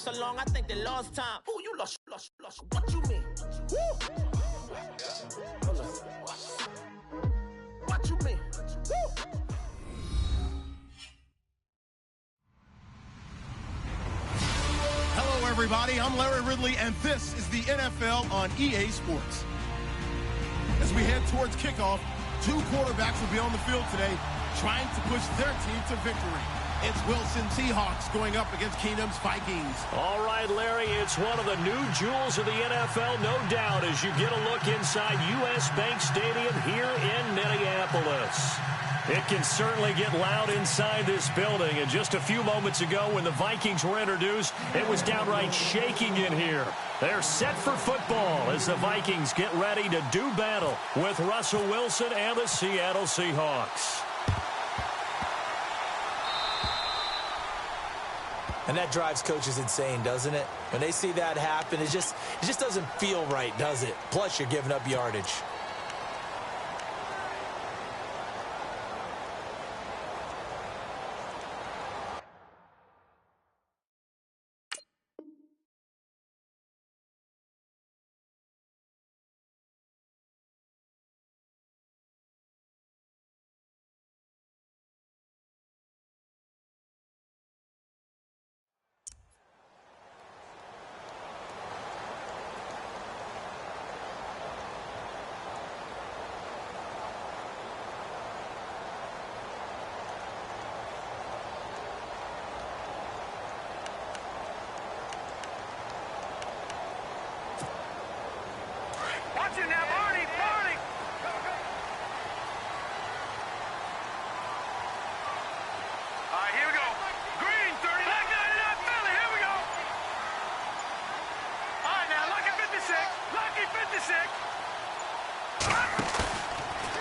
so long, I think they lost time. Ooh, you lost. What you mean? Woo! What you mean? Woo! Hello, everybody. I'm Larry Ridley, and this is the NFL on EA Sports. As we head towards kickoff, two quarterbacks will be on the field today trying to push their team to victory. It's Wilson Seahawks going up against Keenum's Vikings. All right, Larry, it's one of the new jewels of the NFL, no doubt, as you get a look inside U.S. Bank Stadium here in Minneapolis. It can certainly get loud inside this building. And just a few moments ago when the Vikings were introduced, it was downright shaking in here. They're set for football as the Vikings get ready to do battle with Russell Wilson and the Seattle Seahawks. And that drives coaches insane, doesn't it? When they see that happen, it just doesn't feel right, does it? Plus, you're giving up yardage.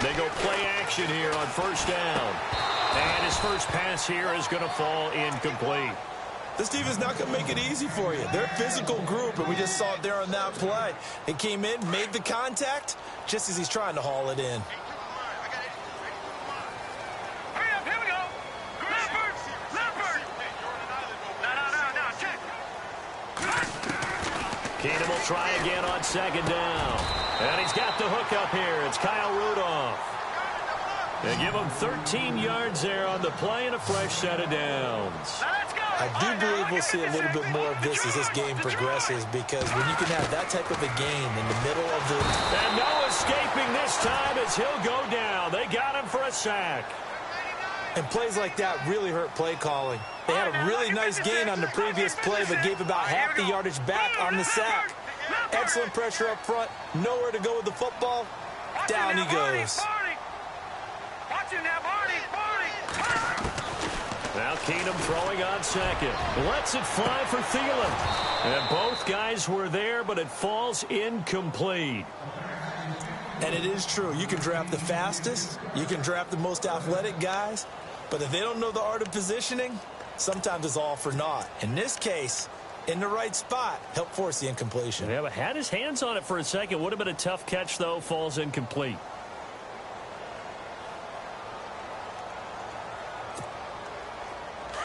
They go play action here on first down. And his first pass here is going to fall incomplete. This team is not going to make it easy for you. They're a physical group, and we just saw it there on that play. It came in, made the contact, just as he's trying to haul it in. Keenum will try again on second down. And he's got the hook up here. It's Kyle Rudolph. They give him 13 yards there on the play and a fresh set of downs. I do believe we'll see a little bit more of this as this game progresses, because when you can have that type of a gain in the middle of the... And no escaping this time as he'll go down. They got him for a sack. And plays like that really hurt play calling. They had a really nice gain on the previous play, but gave about half the yardage back on the sack. Excellent pressure up front. Nowhere to go with the football. Down he goes. Now Keenum throwing on second. Lets it fly for Thielen. And both guys were there, but it falls incomplete. And it is true. You can draft the fastest. You can draft the most athletic guys. But if they don't know the art of positioning, sometimes it's all for naught. In this case, in the right spot, help force the incompletion. Yeah, but had his hands on it for a second. Would have been a tough catch, though. Falls incomplete.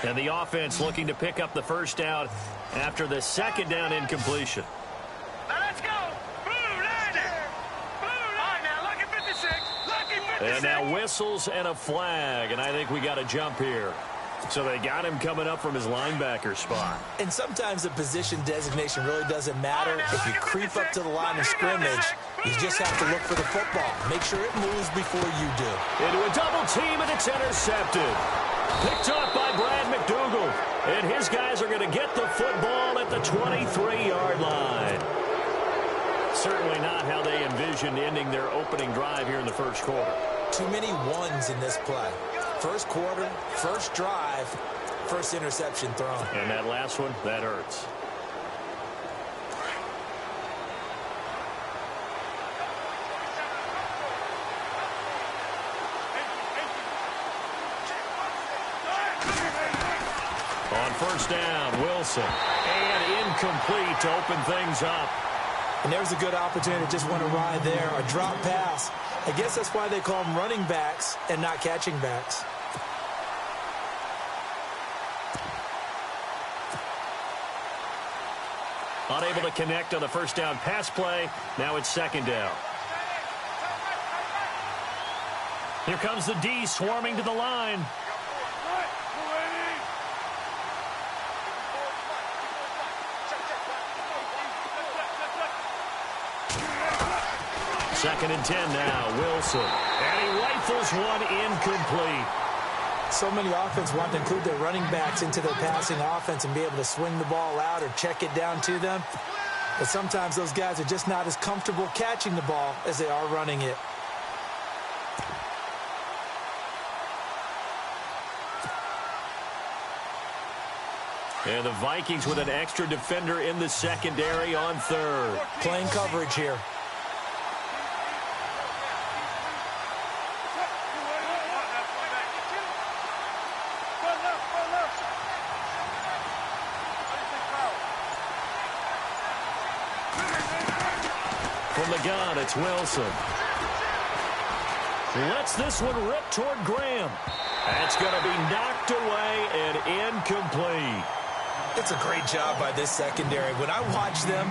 And the offense looking to pick up the first down after the second down incompletion. Let's go. And now whistles and a flag, and I think we got a jump here. So they got him coming up from his linebacker spot. And sometimes the position designation really doesn't matter. If you creep up to the line of scrimmage, you just have to look for the football. Make sure it moves before you do. Into a double team, and it's intercepted. Picked up by Brad McDougal. And his guys are going to get the football at the 23-yard line. Certainly not how they envisioned ending their opening drive here in the first quarter. Too many ones in this play. First quarter, first drive, first interception thrown. And that last one, that hurts. On first down, Wilson. And incomplete to open things up. And there's a good opportunity to just want to ride there. A drop pass. I guess that's why they call them running backs and not catching backs. Unable to connect on the first down pass play. Now it's second down. Here comes the D swarming to the line. Second and 10 now, Wilson. And he rifles one incomplete. So many offense want to include their running backs into their passing offense and be able to swing the ball out or check it down to them. But sometimes those guys are just not as comfortable catching the ball as they are running it. And the Vikings with an extra defender in the secondary on third. Playing coverage here. From the gun, it's Wilson. Lets this one rip toward Graham. That's going to be knocked away and incomplete. It's a great job by this secondary. When I watch them,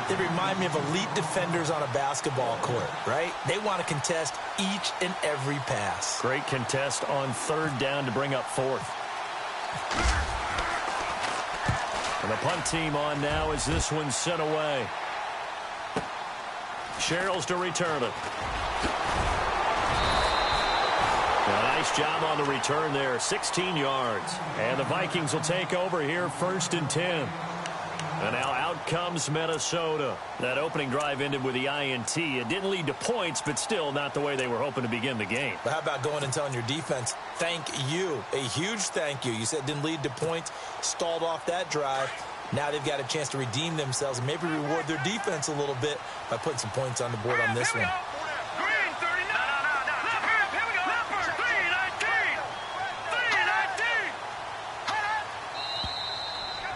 they remind me of elite defenders on a basketball court, right? They want to contest each and every pass. Great contest on third down to bring up fourth. And the punt team on now as this one's sent away. Sherrills to return it. A nice job on the return there, 16 yards. And the Vikings will take over here, first and 10. And now out comes Minnesota. That opening drive ended with the INT. It didn't lead to points, but still not the way they were hoping to begin the game. But how about going and telling your defense, thank you, a huge thank you. You said it didn't lead to points, stalled off that drive. Now they've got a chance to redeem themselves and maybe reward their defense a little bit by putting some points on the board on this one.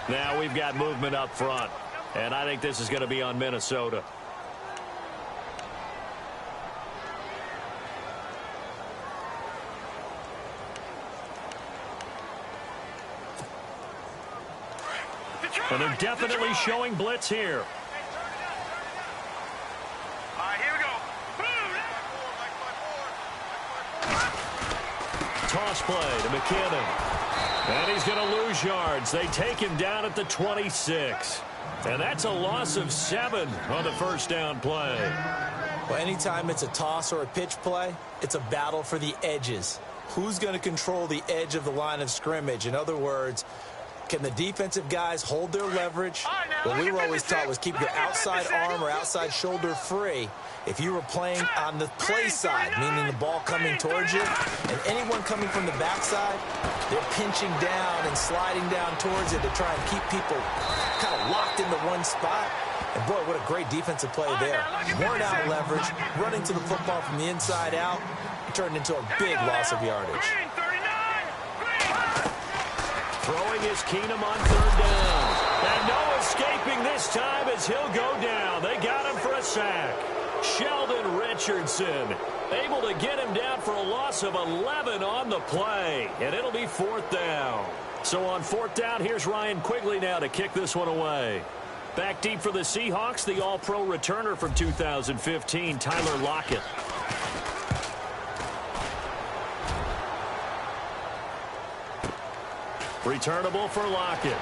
Now we've got movement up front, and I think this is going to be on Minnesota. And they're definitely showing blitz here. All right, here we go. Toss play to McKinnon. And he's going to lose yards. They take him down at the 26. And that's a loss of 7 on the first down play. Well, anytime it's a toss or a pitch play, it's a battle for the edges. Who's going to control the edge of the line of scrimmage? In other words, can the defensive guys hold their leverage? What we were always taught was keep your outside arm or outside shoulder free. If you were playing on the play side, meaning the ball coming towards you, and anyone coming from the backside, they're pinching down and sliding down towards it to try and keep people kind of locked into one spot. And boy, what a great defensive play there. Worn out leverage, running to the football from the inside out, turned into a big loss of yardage. Throwing is Keenum on third down. And no escaping this time as he'll go down. They got him for a sack. Sheldon Richardson able to get him down for a loss of 11 on the play. And it'll be fourth down. So on fourth down, here's Ryan Quigley now to kick this one away. Back deep for the Seahawks, the all-pro returner from 2015, Tyler Lockett. Returnable for Lockett.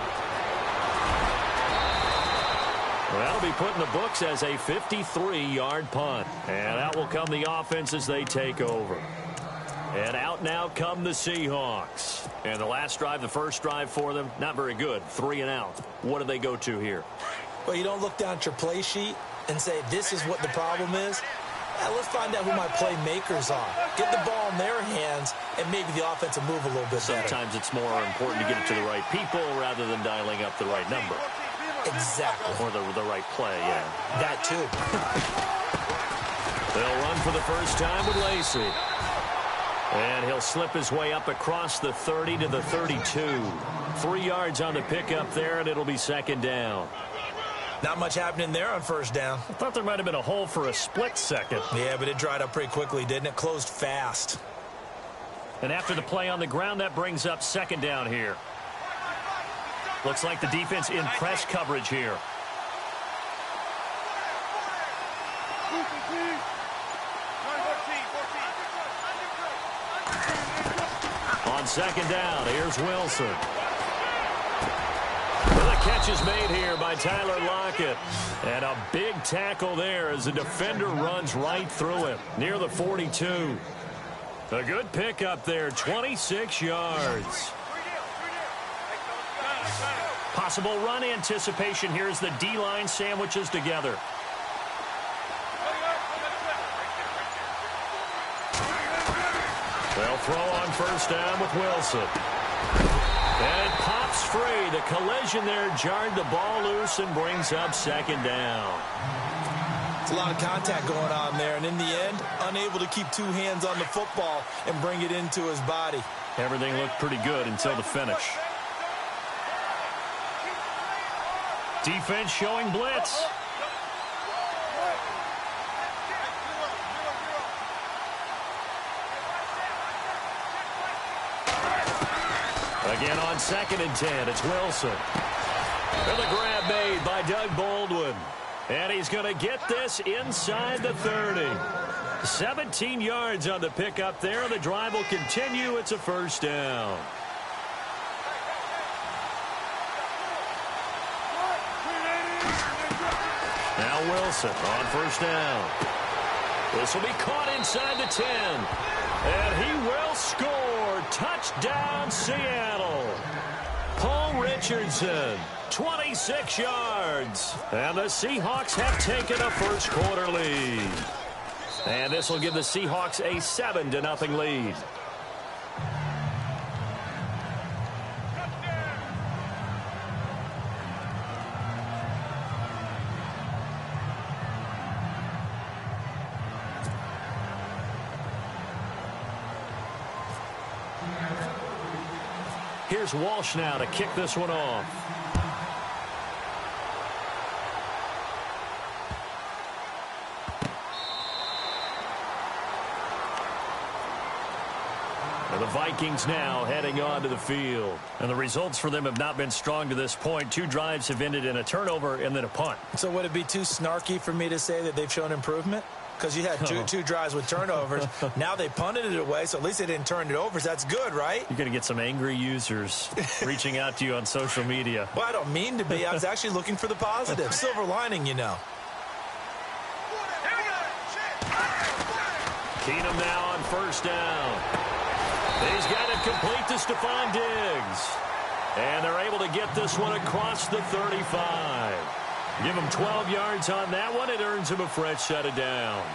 Well, that'll be put in the books as a 53-yard punt. And out will come the offense as they take over. And out now come the Seahawks. And the last drive, the first drive for them, not very good. 3 and out. What do they go to here? Well, you don't look down at your play sheet and say, this is what the problem is. Let's find out who my playmakers are. Get the ball in their hands, and maybe the offense will move a little bit better. Sometimes it's more important to get it to the right people rather than dialing up the right number. Exactly. Or the right play, yeah. That too. They'll run for the first time with Lacey. And he'll slip his way up across the 30 to the 32. 3 yards on the pickup there, and it'll be second down. Not much happening there on first down. I thought there might have been a hole for a split second. Yeah, but it dried up pretty quickly, didn't it? Closed fast. And after the play on the ground, that brings up second down here. Looks like the defense in press coverage here. On second down, here's Wilson. Well, the catch is made here by Tyler Lockett. And a big tackle there as the defender runs right through him near the 42. A good pickup there, 26 yards. Possible run anticipation here as the D-line sandwiches together. They'll throw on first down with Wilson. And it pops free. The collision there jarred the ball loose and brings up second down. It's a lot of contact going on there, and in the end, unable to keep two hands on the football and bring it into his body. Everything looked pretty good until the finish. Defense showing blitz. Again on second and 10, it's Wilson. And the grab made by Doug Baldwin. And he's going to get this inside the 30. 17 yards on the pickup there. The drive will continue. It's a first down. Now Wilson on first down. This will be caught inside the 10. And he will score. Touchdown, Seattle. Paul Richardson, 26 yards. And the Seahawks have taken a first quarter lead. And this will give the Seahawks a 7-0 lead. Here's Walsh now to kick this one off. And the Vikings now heading onto the field. And the results for them have not been strong to this point. 2 drives have ended in a turnover and then a punt. So would it be too snarky for me to say that they've shown improvement? Because you had two drives with turnovers. Now they punted it away, so at least they didn't turn it over. So that's good, right? You're going to get some angry users reaching out to you on social media. Well, I don't mean to be. I was actually looking for the positive. Silver lining, you know. Keenum now on first down. He's got it complete to Stephon Diggs. And they're able to get this one across the 35. Give him 12 yards on that one. It earns him a fresh set of downs.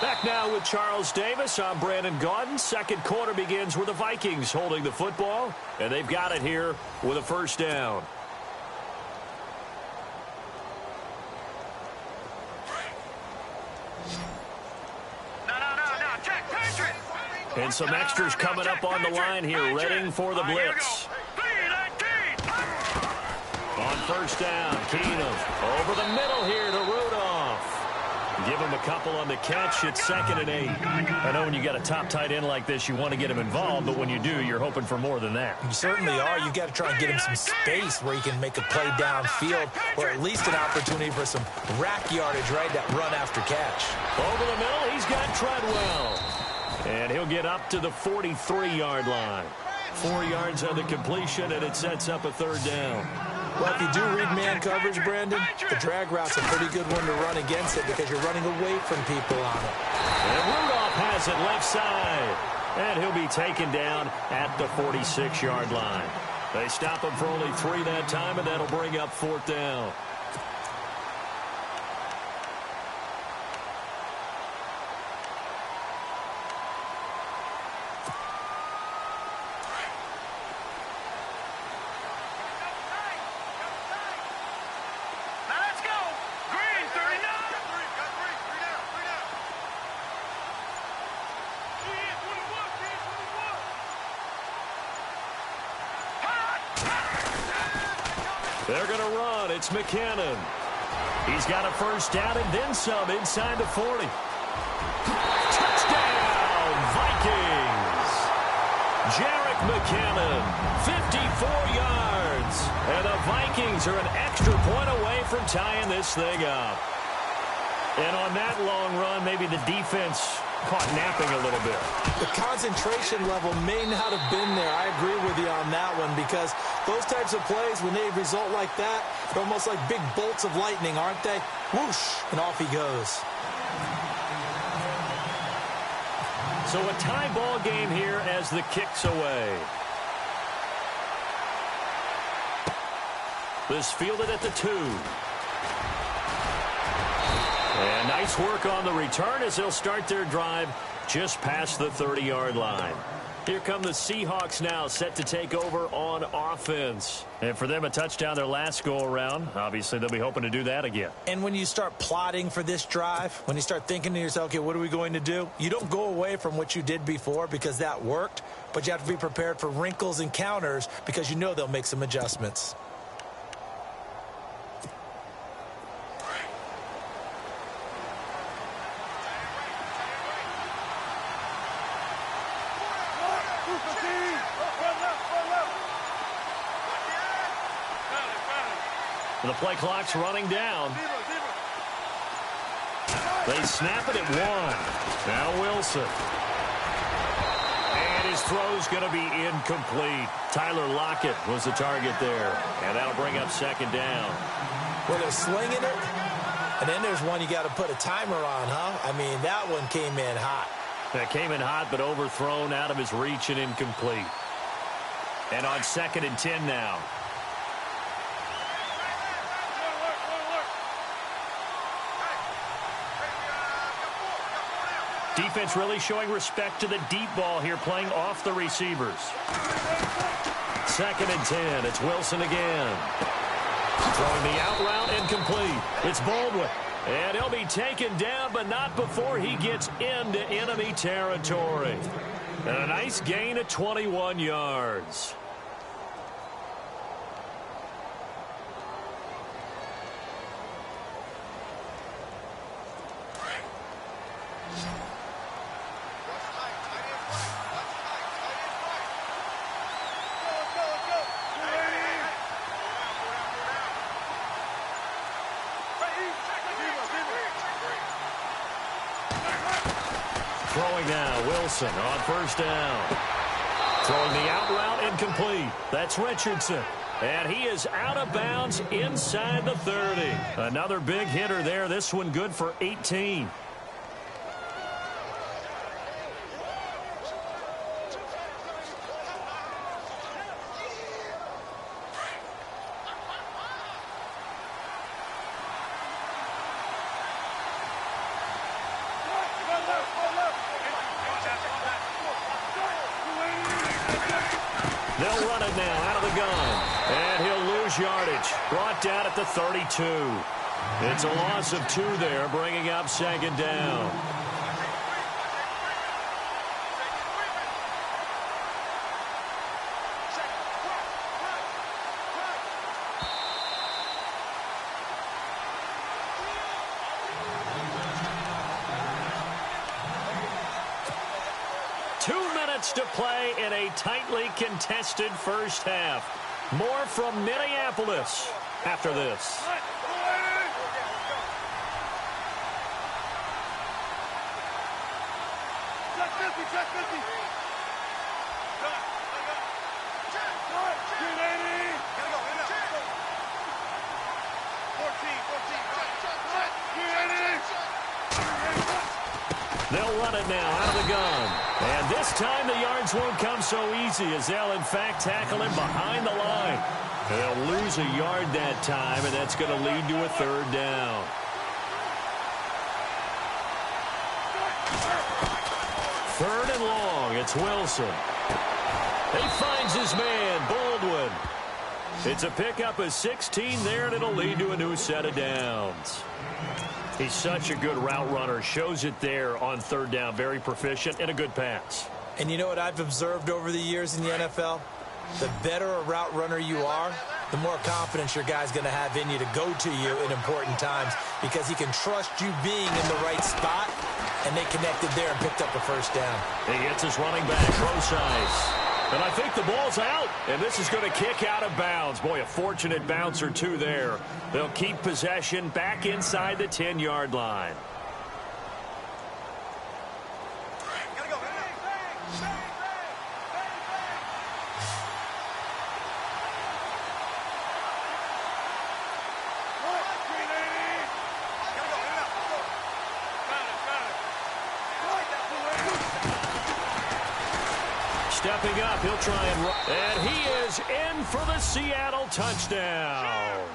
Back now with Charles Davis. I'm Brandon Gaudin. Second quarter begins with the Vikings holding the football. And they've got it here with a first down. And some extras coming up on the line here, readying for the blitz. On first down, Keenum over the middle here to Rudolph. Give him a couple on the catch. It's 2nd and 8. I know when you got a top tight end like this, you want to get him involved, but when you do, you're hoping for more than that. You certainly are. You've got to try and get him some space where he can make a play downfield, or at least an opportunity for some rack yardage, right? That run after catch. Over the middle, he's got Treadwell. And he'll get up to the 43-yard line. 4 yards on the completion, and it sets up a third down. Well, if you do read man coverage, Brandon, the drag route's a pretty good one to run against it because you're running away from people on it. And Rudolph has it left side. And he'll be taken down at the 46-yard line. They stop him for only 3 that time, and that'll bring up 4th down. They're going to run. It's McKinnon. He's got a first down and then some inside the 40. Touchdown, Vikings. Jarek McKinnon, 54 yards. And the Vikings are an extra point away from tying this thing up. And on that long run, maybe the defense caught napping a little bit. The concentration level may not have been there. I agree with you on that one, because those types of plays, when they result like that, they're almost like big bolts of lightning, aren't they? Whoosh, and off he goes. So a tie ball game here as the kick's away. This fielded at the 2. And nice work on the return as they'll start their drive just past the 30-yard line. Here come the Seahawks now, set to take over on offense. And for them, a touchdown their last go-around. Obviously, they'll be hoping to do that again. And when you start plotting for this drive, when you start thinking to yourself, okay, what are we going to do? You don't go away from what you did before because that worked, but you have to be prepared for wrinkles and counters because you know they'll make some adjustments. The play clock's running down. They snap it at 1. Now Wilson. And his throw's going to be incomplete. Tyler Lockett was the target there. And that'll bring up second down. Well, they're slinging it. And then there's one you got to put a timer on, huh? I mean, that one came in hot. That came in hot, but overthrown, out of his reach and incomplete. And on 2nd and 10 now. Defense really showing respect to the deep ball here, playing off the receivers. 2nd and 10. It's Wilson again. Throwing the out route, incomplete. It's Baldwin. And he'll be taken down, but not before he gets into enemy territory. And a nice gain of 21 yards. Throwing now, Wilson on 1st down. Throwing the out route, incomplete. That's Richardson. And he is out of bounds inside the 30. Another big hitter there. This one good for 18. They'll run it now out of the gun. And he'll lose yardage. Brought down at the 32. It's a loss of 2 there, bringing up 2nd down. To play in a tightly contested first half. More from Minneapolis after this. They'll run it now out of the gun. And this time the yards won't come so easy as they'll, in fact, tackle him behind the line. They'll lose a yard that time, and that's going to lead to a 3rd down. Third and long. It's Wilson. He finds his man, Baldwin. It's a pickup of 16 there, and it'll lead to a new set of downs. He's such a good route runner. Shows it there on 3rd down. Very proficient and a good pass. And you know what I've observed over the years in the NFL? The better a route runner you are, the more confidence your guy's going to have in you to go to you in important times because he can trust you being in the right spot, and they connected there and picked up the 1st down. He hits his running back, Rosais. And I think the ball's out, and this is going to kick out of bounds. Boy, a fortunate bounce or two there. They'll keep possession back inside the 10-yard line. Stepping up, he'll try and run. And he is in for the Seattle touchdown.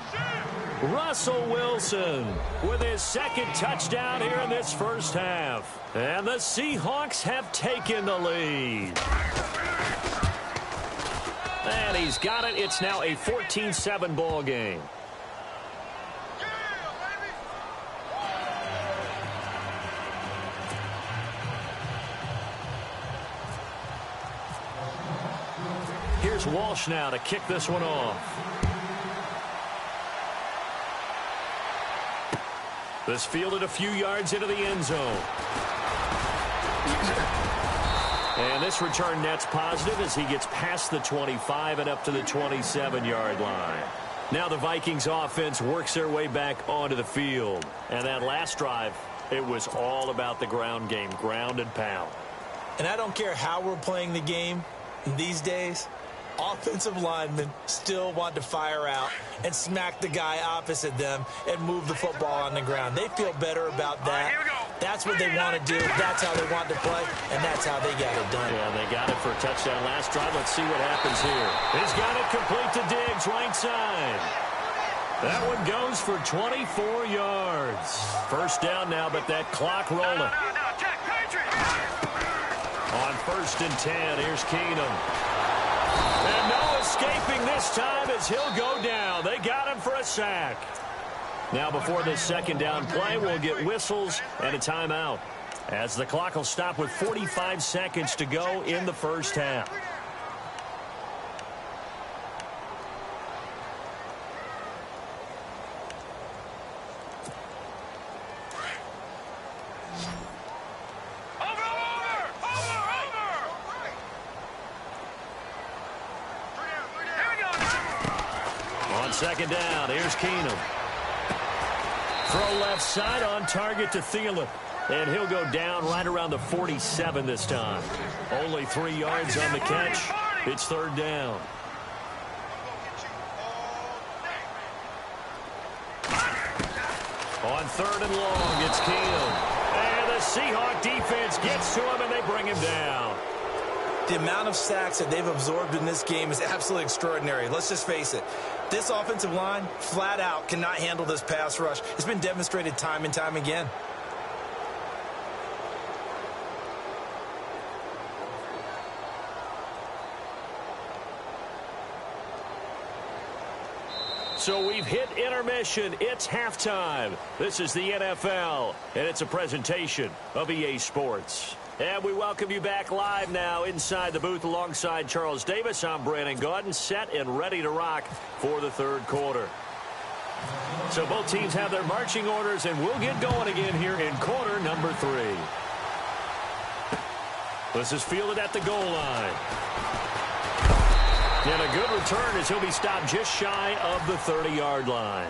Russell Wilson with his second touchdown here in this first half. And the Seahawks have taken the lead. And he's got it. It's now a 14-7 ball game. Here's Walsh now to kick this one off. This fielded a few yards into the end zone. And this return net's positive as he gets past the 25 and up to the 27-yard line. Now the Vikings offense works their way back onto the field. And that last drive, it was all about the ground game, ground and pound. And I don't care how we're playing the game these days, offensive linemen still want to fire out and smack the guy opposite them and move the football on the ground. They feel better about that. That's what they want to do. That's how they want to play, and that's how they got it done. Yeah, they got it for a touchdown last drive. Let's see what happens here. He's got it complete to Diggs, right side. That one goes for 24 yards. First down now, but that clock rolling. On 1st and 10, here's Keenum. And no escaping this time as he'll go down. They got him for a sack. Now before this second down play, we'll get whistles and a timeout, as the clock will stop with 45 seconds to go in the first half. Second down, here's Keenum. Throw left side on target to Thielen. And he'll go down right around the 47 this time. Only 3 yards on the catch. It's third down. On 3rd and long, it's Keenum. And the Seahawk defense gets to him, and they bring him down. The amount of sacks that they've absorbed in this game is absolutely extraordinary. Let's just face it. This offensive line, flat out, cannot handle this pass rush. It's been demonstrated time and time again. So we've hit intermission. It's halftime. This is the NFL, and it's a presentation of EA Sports. And we welcome you back live now inside the booth alongside Charles Davis. I'm Brandon Gaudin, set and ready to rock for the third quarter. So both teams have their marching orders, and we'll get going again here in quarter number 3. This is fielded at the goal line. And a good return as he'll be stopped just shy of the 30-yard line.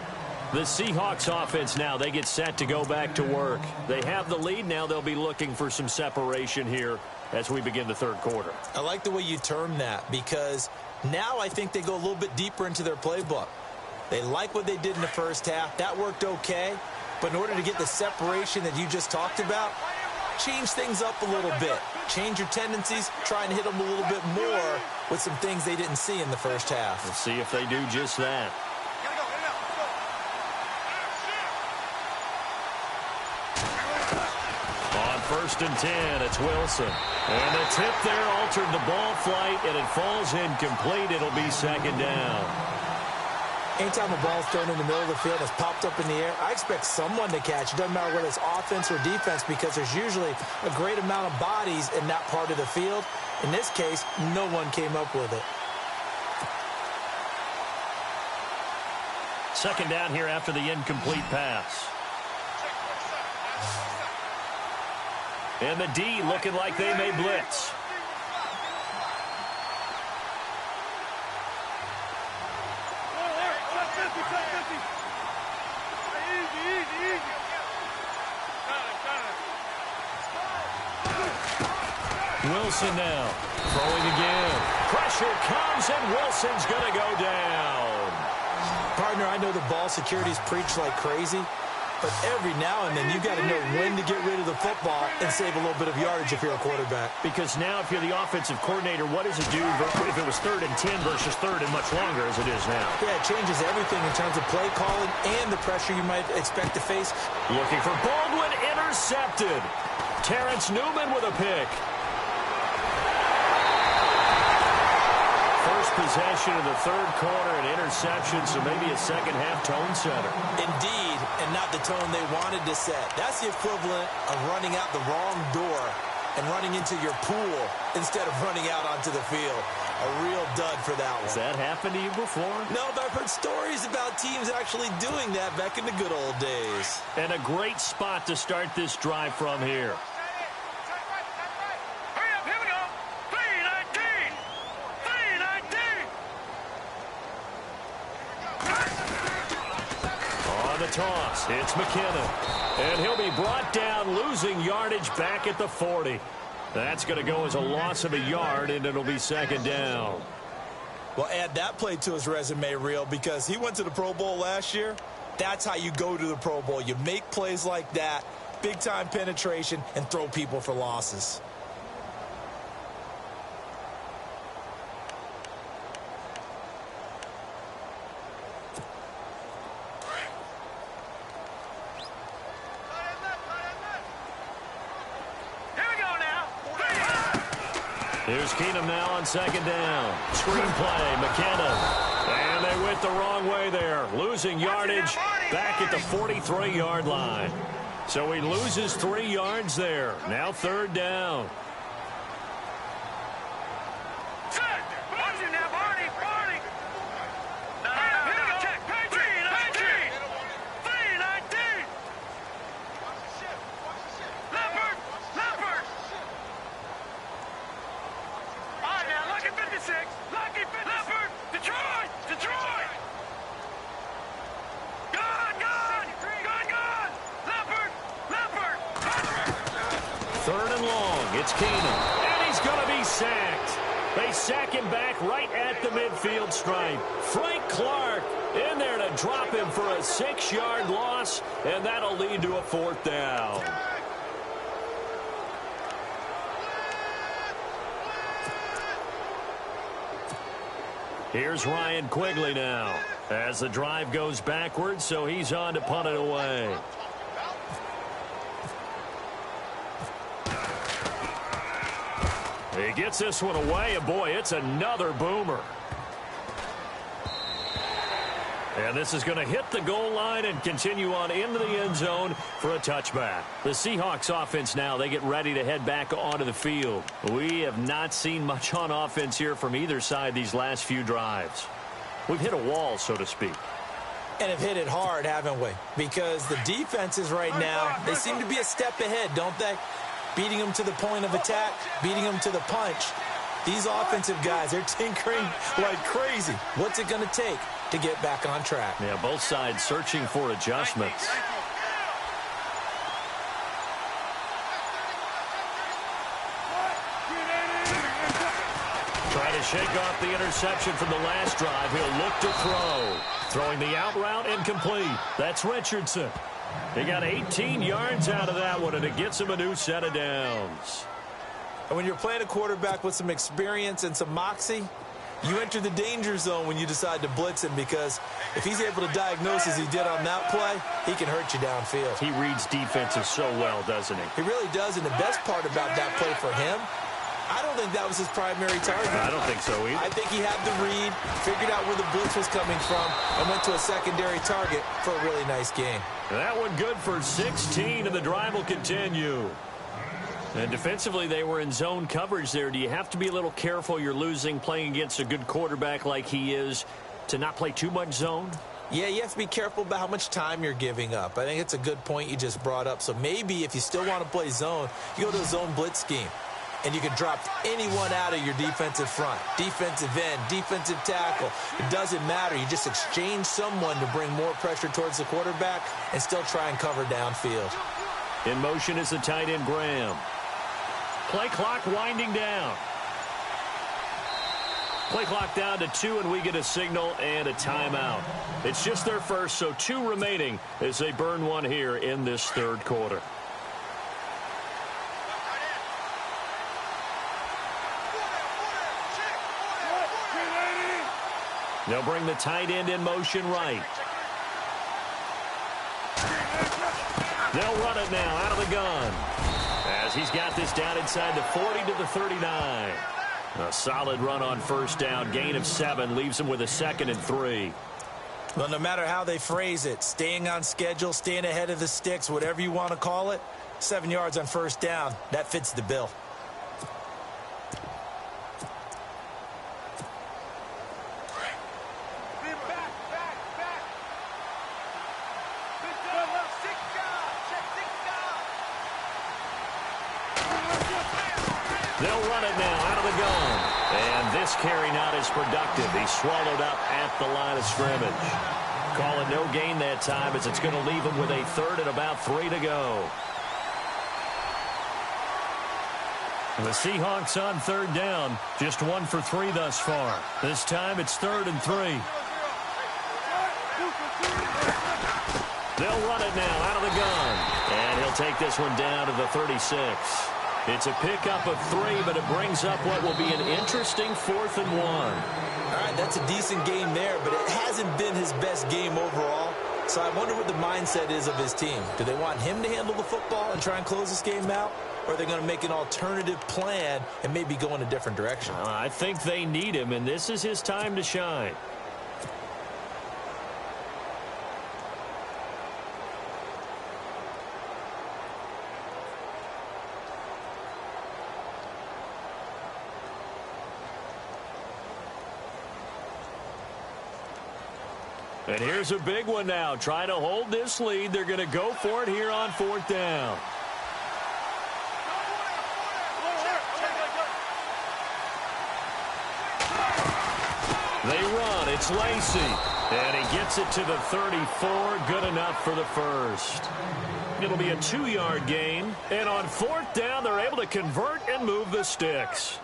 The Seahawks offense now, they get set to go back to work. They have the lead. Now they'll be looking for some separation here as we begin the third quarter. I like the way you term that, because now I think they go a little bit deeper into their playbook. They like what they did in the first half. That worked okay. But in order to get the separation that you just talked about, change things up a little bit. Change your tendencies. Try and hit them a little bit more with some things they didn't see in the first half. Let's see if they do just that. On 1st and 10, it's Wilson. And the tip there altered the ball flight, and it falls incomplete. It'll be second down. Anytime a ball's thrown in the middle of the field, it's popped up in the air, I expect someone to catch. It doesn't matter whether it's offense or defense, because there's usually a great amount of bodies in that part of the field. In this case, no one came up with it. Second down here after the incomplete pass. And the D looking like they may blitz. Wilson now, throwing again. Pressure comes, and Wilson's going to go down. Partner, I know the ball security's preached like crazy, but every now and then you got to know when to get rid of the football and save a little bit of yardage if you're a quarterback. Because now if you're the offensive coordinator, what does it do if it was 3rd and 10 versus 3rd and much longer as it is now? Yeah, it changes everything in terms of play calling and the pressure you might expect to face. Looking for Baldwin, intercepted. Terrence Newman with a pick. First possession of the 3rd quarter, an interception, so maybe a second-half tone setter. Indeed, and not the tone they wanted to set. That's the equivalent of running out the wrong door and running into your pool instead of running out onto the field. A real dud for that one. Has that happened to you before? No, but I've heard stories about teams actually doing that back in the good old days. And a great spot to start this drive from here. Toss. It's McKinnon. And he'll be brought down, losing yardage back at the 40. That's going to go as a loss of a yard, and it'll be 2nd down. Well, add that play to his resume, Real, because he went to the Pro Bowl last year. That's how you go to the Pro Bowl. You make plays like that, big-time penetration, and throw people for losses. Here's Keenum now on 2nd down. Screenplay, McKinnon. And they went the wrong way there. Losing yardage back at the 43-yard line. So he loses 3 yards there. Now 3rd down. It's Keenum, and he's going to be sacked. They sack him back right at the midfield stripe. Frank Clark in there to drop him for a 6-yard loss, and that'll lead to a 4th down. Here's Ryan Quigley now as the drive goes backwards, so he's on to punt it away. He gets this one away, and boy, it's another boomer. And this is going to hit the goal line and continue on into the end zone for a touchback. The Seahawks offense now, they get ready to head back onto the field. We have not seen much on offense here from either side these last few drives. We've hit a wall, so to speak. And have hit it hard, haven't we? Because the defenses right now, they seem to be a step ahead, don't they? Beating them to the point of attack, beating them to the punch. These offensive guys, they're tinkering like crazy. What's it going to take to get back on track? Yeah, both sides searching for adjustments. Trying to shake off the interception from the last drive. He'll look to throw. Throwing the out route incomplete. That's Richardson. He got 18 yards out of that one, and it gets him a new set of downs. And when you're playing a quarterback with some experience and some moxie, you enter the danger zone when you decide to blitz him, because if he's able to diagnose as he did on that play, he can hurt you downfield. He reads defenses so well, doesn't he? He really does, and the best part about that play for him, I don't think that was his primary target. I don't think so either. I think he had the read, figured out where the blitz was coming from, and went to a secondary target for a really nice game. That one good for 16, and the drive will continue. And defensively, they were in zone coverage there. Do you have to be a little careful? You're losing, playing against a good quarterback like he is, to not play too much zone? Yeah, you have to be careful about how much time you're giving up. I think it's a good point you just brought up. So maybe if you still want to play zone, you go to a zone blitz scheme. and you can drop anyone out of your defensive front. Defensive end, defensive tackle. It doesn't matter. You just exchange someone to bring more pressure towards the quarterback and still try and cover downfield. In motion is the tight end, Graham. Play clock winding down. Play clock down to 2, and we get a signal and a timeout. It's just their first, so 2 remaining as they burn one here in this third quarter. They'll bring the tight end in motion right. They'll run it now out of the gun as he's got this down inside the 40 to the 39. A solid run on first down. Gain of 7 leaves them with a 2nd and 3. Well, no matter how they phrase it, staying on schedule, staying ahead of the sticks, whatever you want to call it, 7 yards on first down, that fits the bill. They'll run it now out of the gun. And this carry not as productive. He's swallowed up at the line of scrimmage. Call it no gain that time as it's going to leave him with a 3rd and about 3 to go. The Seahawks on 3rd down. Just 1 for 3 thus far. This time it's 3rd and 3. They'll run it now out of the gun. And he'll take this one down to the 36. It's a pickup of 3, but it brings up what will be an interesting 4th and 1. All right, that's a decent game there, but it hasn't been his best game overall. So I wonder what the mindset is of his team. Do they want him to handle the football and try and close this game out? Or are they going to make an alternative plan and maybe go in a different direction? I think they need him, and this is his time to shine. And here's a big one now. Trying to hold this lead. They're going to go for it here on 4th down. They run. It's Lacey. And he gets it to the 34. Good enough for the first. It'll be a 2-yard gain. And on 4th down, they're able to convert and move the sticks.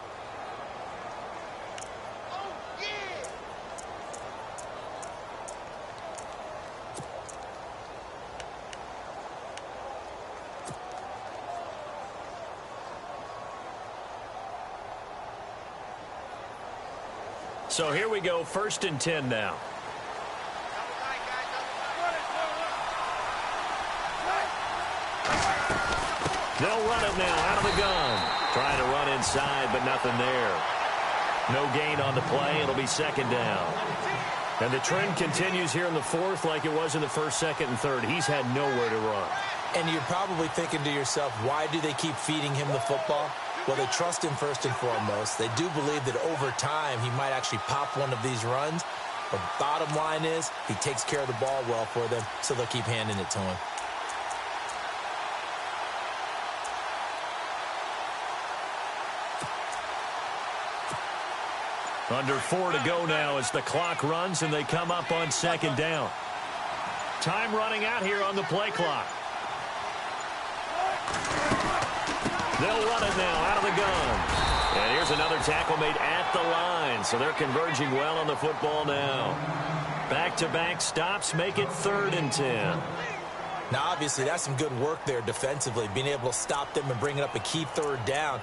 So here we go, 1st and 10 now. They'll run it now out of the gun. Trying to run inside, but nothing there. No gain on the play. It'll be 2nd down. And the trend continues here in the 4th like it was in the 1st, 2nd, and 3rd. He's had nowhere to run. And you're probably thinking to yourself, why do they keep feeding him the football? Well, they trust him first and foremost. They do believe that over time he might actually pop one of these runs. But bottom line is he takes care of the ball well for them, so they'll keep handing it to him. Under 4 to go now as the clock runs and they come up on 2nd down. Time running out here on the play clock. They'll run it now out of the gun. And here's another tackle made at the line. So they're converging well on the football now. Back-to-back stops make it 3rd and 10. Now, obviously, that's some good work there defensively, being able to stop them and bringing up a key 3rd down.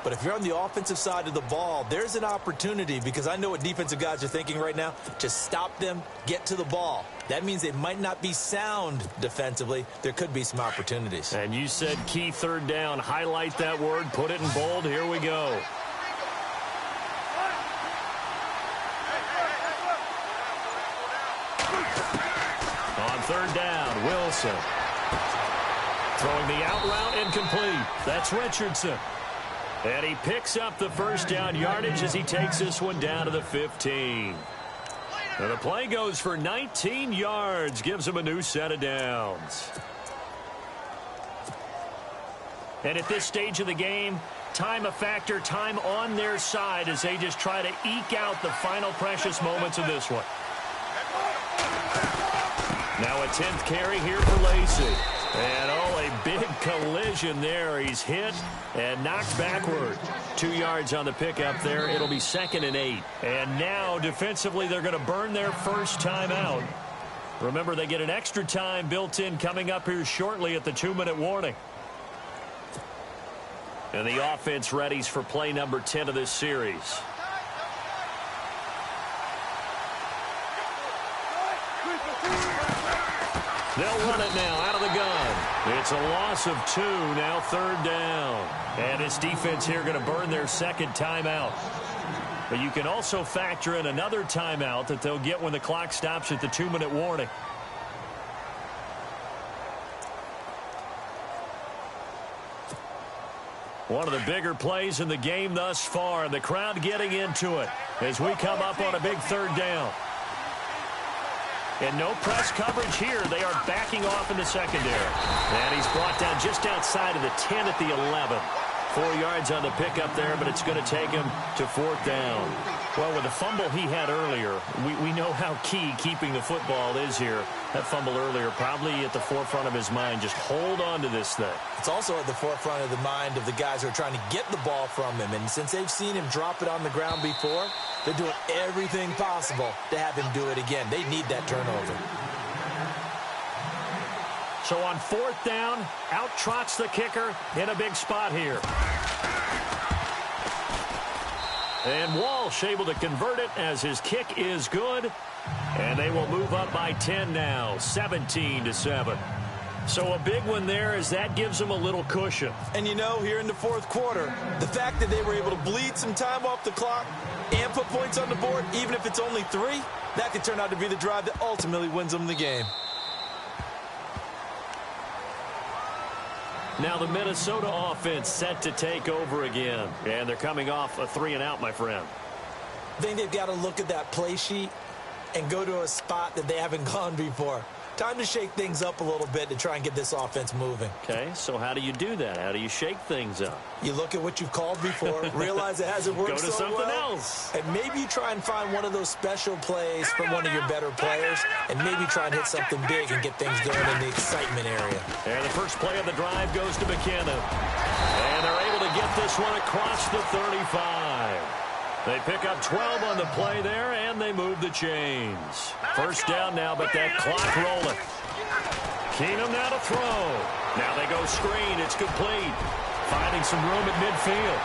But if you're on the offensive side of the ball, there's an opportunity, because I know what defensive guys are thinking right now. Just stop them, get to the ball. That means they might not be sound defensively. There could be some opportunities. And you said key 3rd down. Highlight that word. Put it in bold. Here we go. On 3rd down, Wilson. Throwing the out route incomplete. That's Richardson. And he picks up the first down yardage as he takes this one down to the 15. And the play goes for 19 yards, gives him a new set of downs. And at this stage of the game, time a factor, time on their side as they just try to eke out the final precious moments of this one. Now a 10th carry here for Lacey. And a big collision there. He's hit and knocked backward. 2 yards on the pickup there. It'll be 2nd and 8. And now defensively they're going to burn their first timeout. Remember, they get an extra time built in coming up here shortly at the 2-minute warning. And the offense readies for play number 10 of this series. They'll run it now out of the gun. It's a loss of 2, now 3rd down. And this defense here going to burn their second timeout. But you can also factor in another timeout that they'll get when the clock stops at the 2-minute warning. One of the bigger plays in the game thus far, and the crowd getting into it as we come up on a big 3rd down. And no press coverage here. They are backing off in the secondary. And he's brought down just outside of the 10 at the 11. 4 yards on the pickup there, but it's going to take him to 4th down. Well, with the fumble he had earlier, we know how key keeping the football is here. That fumble earlier probably at the forefront of his mind. Just hold on to this thing. It's also at the forefront of the mind of the guys who are trying to get the ball from him. And since they've seen him drop it on the ground before, they're doing everything possible to have him do it again. They need that turnover. So on 4th down, out trots the kicker in a big spot here. And Walsh able to convert it as his kick is good. And they will move up by 10 now, 17-7. So a big one there as that gives them a little cushion. And you know, here in the 4th quarter, the fact that they were able to bleed some time off the clock and put points on the board, even if it's only 3, that could turn out to be the drive that ultimately wins them the game. Now the Minnesota offense set to take over again. And thee coming off a 3-and-out, my friend. I think they've got to look at that play sheet and go to a spot that they haven't gone before. Time to shake things up a little bit to try and get this offense moving. Okay, so how do you do that? How do you shake things up? You look at what you've called before, realize it hasn't worked so well. Go to something else. And maybe you try and find one of those special plays from one of your better players, and maybe try and hit something big and get things going in the excitement area. And the first play of the drive goes to McKinnon. And they're able to get this one across the 35. They pick up 12 on the play there, and they move the chains. First down now, but that clock rolling. Keenum now to throw. Now they go screen. It's complete. Finding some room at midfield.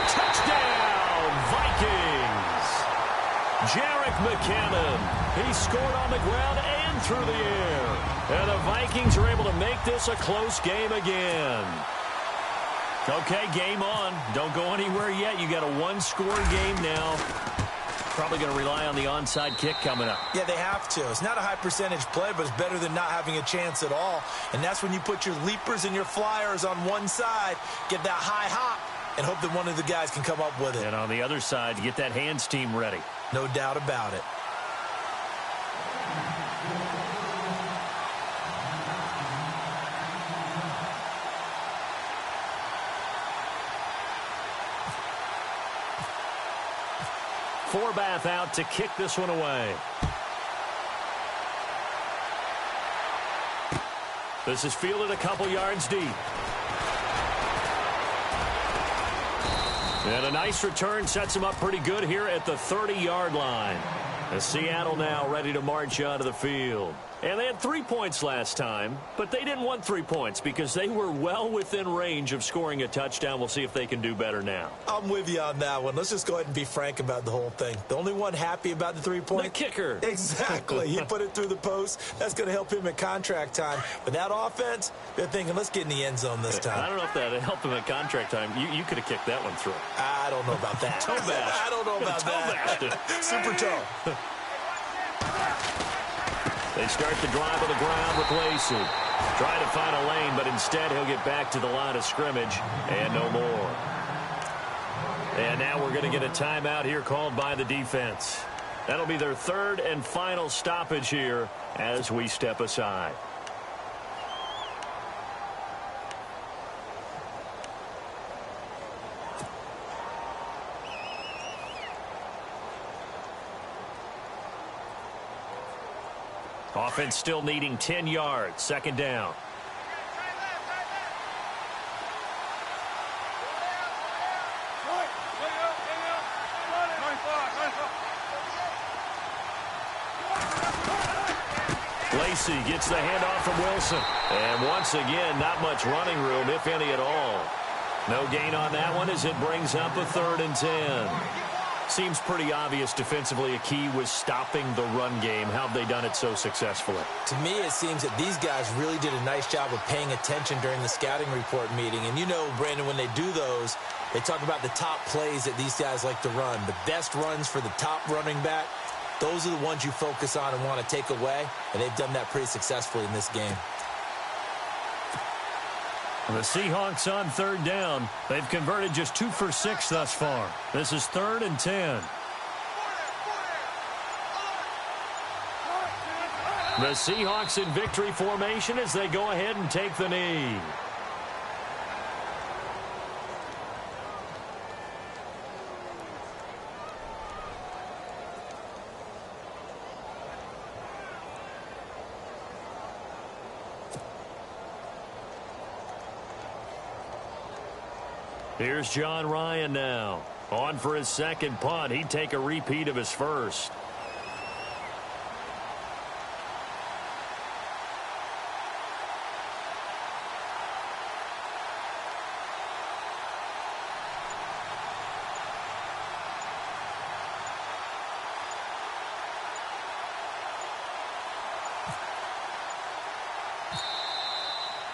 Touchdown, Vikings. Jerick McKinnon. He scored on the ground and through the air. And the Vikings are able to make this a close game again. Okay, game on. Don't go anywhere yet. You got a one-score game now. Probably going to rely on the onside kick coming up. Yeah, they have to. It's not a high-percentage play, but it's better than not having a chance at all. And that's when you put your leapers and your flyers on one side, get that high hop, and hope that one of the guys can come up with it. And on the other side, get that hands team ready. No doubt about it. Forbath out to kick this one away. This is fielded a couple yards deep. And a nice return sets him up pretty good here at the 30-yard line. As Seattle now ready to march onto the field. And they had 3 points last time, but they didn't want 3 points because they were well within range of scoring a touchdown. We'll see if they can do better now. I'm with you on that one. Let's just go ahead and be frank about the whole thing. The only one happy about the 3 points? The kicker. Exactly. He put it through the post. That's going to help him at contract time. But that offense, they're thinking, let's get in the end zone this time. I don't know if that helped him at contract time. You could have kicked that one through. I don't know about that. Toe bash. I don't know about that. Super toe. They start the drive on the ground with Lacey. Try to find a lane, but instead he'll get back to the line of scrimmage and no more. And now we're going to get a timeout here called by the defense. That'll be their third and final stoppage here as we step aside. Offense still needing 10 yards. Second down. Lacey gets the handoff from Wilson. And once again, not much running room, if any at all. No gain on that one as it brings up a 3rd and 10. Seems pretty obvious defensively a key was stopping the run game. How have they done it so successfully? To me, it seems that these guys really did a nice job of paying attention during the scouting report meeting. And you know, Brandon, when they do those, they talk about the top plays that these guys like to run. The best runs for the top running back, those are the ones you focus on and want to take away. And they've done that pretty successfully in this game. The Seahawks on 3rd down. They've converted just 2 for 6 thus far. This is 3rd and 10. The Seahawks in victory formation as they go ahead and take the knee. Here's John Ryan now. On for his second punt. He'd take a repeat of his first.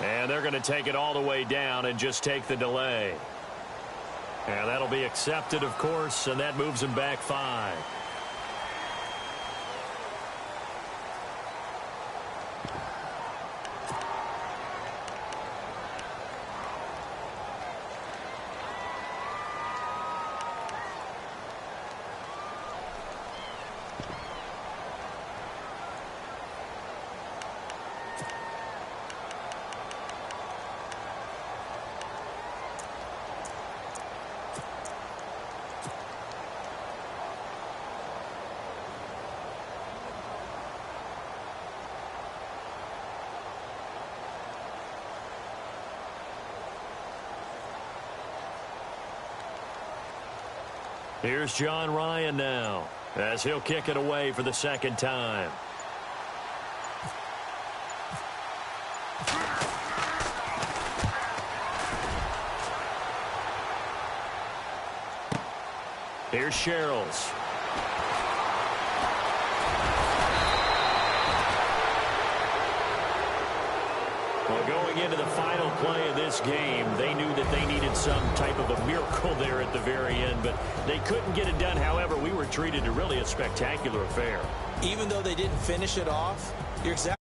And they're going to take it all the way down and just take the delay. And that'll be accepted, of course, and that moves him back 5. Here's John Ryan now as he'll kick it away for the second time. Here's Sherrills. Well, going into the final play of this game, they knew that they needed some type of a miracle there at the very end, but they couldn't get it done. However, we were treated to really a spectacular affair. Even though they didn't finish it off, you're exactly